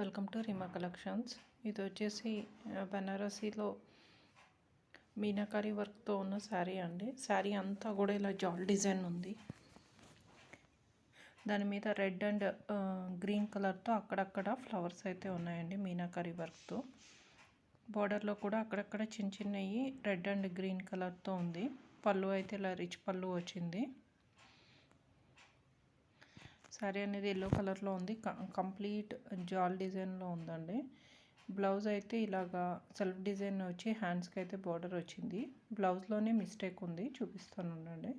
Welcome to Reema collections. ఇది వచ్చేసి బనారసీలో మీనాకారి వర్క్తో ఉన్న శారీ అండి. శారీ అంతా కూడా ఇలా జాల్ డిజైన్ ఉంది. దాని మీద రెడ్ అండ్ గ్రీన్ కలర్తో అక్కడక్కడ ఫ్లవర్స్ అయితే ఉన్నాయండి మీనాకారి వర్క్తో. బార్డర్లో కూడా అక్కడక్కడ చిన్న చిన్నవి రెడ్ అండ్ గ్రీన్ కలర్తో ఉంది. పళ్ళు అయితే ఇలా రిచ్ పళ్ళు వచ్చింది. శారీ అనేది ఎల్లో కలర్లో ఉంది. కంప్లీట్ జాల్ డిజైన్లో ఉందండి. బ్లౌజ్ అయితే ఇలాగా సెల్ఫ్ డిజైన్ వచ్చి హ్యాండ్స్కి అయితే బార్డర్ వచ్చింది. బ్లౌజ్లోనే మిస్టేక్ ఉంది, చూపిస్తాను ఉండండి.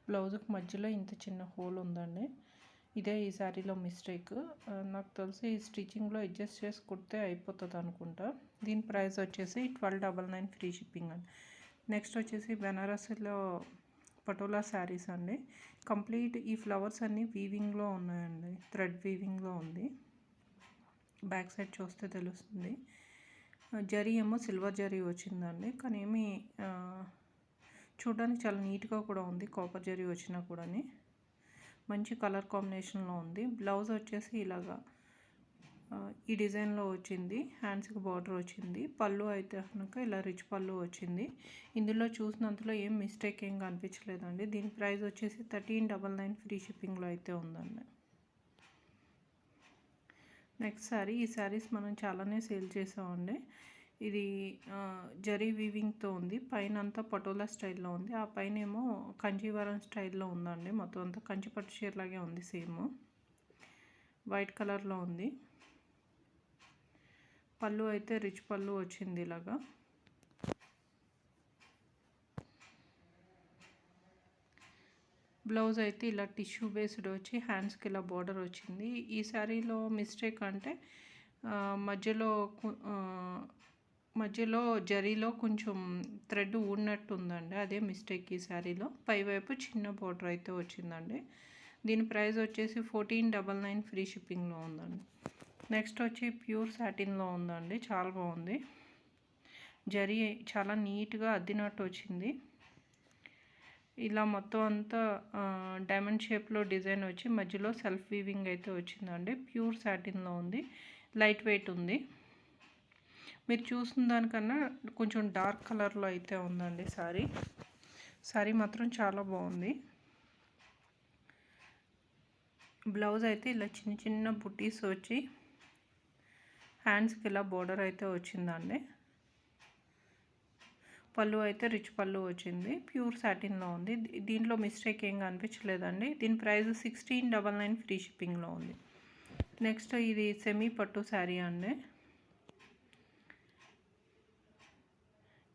బ్లౌజ్కి మధ్యలో ఇంత చిన్న హోల్ ఉందండి. ఇదే ఈ శారీలో మిస్టేక్. నాకు తెలిసి ఈ స్టిచ్చింగ్లో అడ్జస్ట్ చేసి కుడితే అయిపోతుంది అనుకుంటా. దీని ప్రైస్ వచ్చేసి 1299 ఫ్రీ షిప్పింగ్ అండి. నెక్స్ట్ వచ్చేసి బెనారస్లో పటోలా శారీస్ అండి. కంప్లీట్ ఈ ఫ్లవర్స్ అన్నీ వీవింగ్లో ఉన్నాయండి. థ్రెడ్ వీవింగ్లో ఉంది. బ్యాక్ సైడ్ చూస్తే తెలుస్తుంది. జరీ ఏమో సిల్వర్ జరీ వచ్చిందండి, కానీ ఏమి చూడడానికి చాలా నీట్గా కూడా ఉంది. కాపర్ జరీ వచ్చినా కూడా మంచి కలర్ కాంబినేషన్లో ఉంది. బ్లౌజ్ వచ్చేసి ఇలాగా ఈ డిజైన్లో వచ్చింది. హ్యాండ్స్కి బార్డర్ వచ్చింది. పళ్ళు అయితే కనుక ఇలా రిచ్ పళ్ళు వచ్చింది. ఇందులో చూసినంతలో ఏం మిస్టేక్ ఏం కనిపించలేదండి. దీని ప్రైస్ వచ్చేసి 1399 ఫ్రీ షిప్పింగ్లో అయితే ఉందండి. నెక్స్ట్ శారీ. ఈ శారీస్ మనం చాలానే సేల్ చేసామండి. ఇది జరీ వీవింగ్తో ఉంది. పైన అంతా పటోలా స్టైల్లో ఉంది. ఆ పైన ఏమో కంజీవరం స్టైల్లో ఉందండి. మొత్తం అంతా కంచిపట్టు చీర లాగే ఉంది. సేమ్ వైట్ కలర్లో ఉంది. పళ్ళు అయితే రిచ్ పళ్ళు వచ్చింది. ఇలాగా బ్లౌజ్ అయితే ఇలా టిష్యూ బేస్డ్ వచ్చి హ్యాండ్స్కి ఇలా బార్డర్ వచ్చింది. ఈ శారీలో మిస్టేక్ అంటే మధ్యలో జరీలో కొంచెం థ్రెడ్ ఊడినట్టు ఉందండి. అదే మిస్టేక్ ఈ శారీలో. పైవైపు చిన్న బార్డర్ అయితే వచ్చిందండి. దీని ప్రైస్ వచ్చేసి 1499 ఫ్రీ షిప్పింగ్లో ఉందండి. నెక్స్ట్ వచ్చి ప్యూర్ సాటిన్లో ఉందండి. చాలా బాగుంది. జరీ చాలా నీట్గా అద్దినట్టు వచ్చింది. ఇలా మొత్తం అంతా డైమండ్ షేప్లో డిజైన్ వచ్చి మధ్యలో సెల్ఫ్ వీవింగ్ అయితే వచ్చిందండి. ప్యూర్ సాటిన్లో ఉంది. లైట్ వెయిట్ ఉంది. మీరు చూసిన దానికన్నా కొంచెం డార్క్ కలర్లో అయితే ఉందండి శారీ మాత్రం చాలా బాగుంది. బ్లౌజ్ అయితే ఇలా చిన్న చిన్న బుట్టీస్ వచ్చి హ్యాండ్స్కి ఇలా బోర్డర్ అయితే వచ్చిందండి. పళ్ళు అయితే రిచ్ పళ్ళు వచ్చింది. ప్యూర్ సాటిన్లో ఉంది. దీంట్లో మిస్టేక్ ఏం కనిపించలేదండి. దీని ప్రైస్ 1699 ఫ్రీ షిప్పింగ్లో ఉంది. నెక్స్ట్ ఇది సెమీ పట్టు శారీ అండి.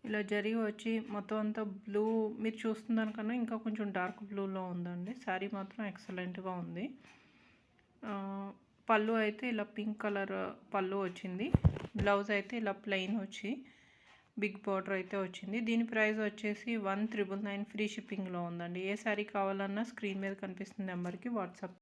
ఇలా జరీ వచ్చి మొత్తం అంతా బ్లూ, మీరు చూస్తున్న దానికన్నా ఇంకా కొంచెం డార్క్ బ్లూలో ఉందండి. శారీ మాత్రం ఎక్సలెంట్గా ఉంది. పళ్ళు అయితే ఇలా పింక్ కలర్ పళ్ళు వచ్చింది. బ్లౌజ్ అయితే ఇలా ప్లెయిన్ వచ్చి బిగ్ బార్డర్ అయితే వచ్చింది. దీని ప్రైస్ వచ్చేసి 1999 ఫ్రీ షిప్పింగ్లో ఉందండి. ఏ శారీ కావాలన్నా స్క్రీన్ మీద కనిపిస్తున్న నెంబర్కి వాట్సాప్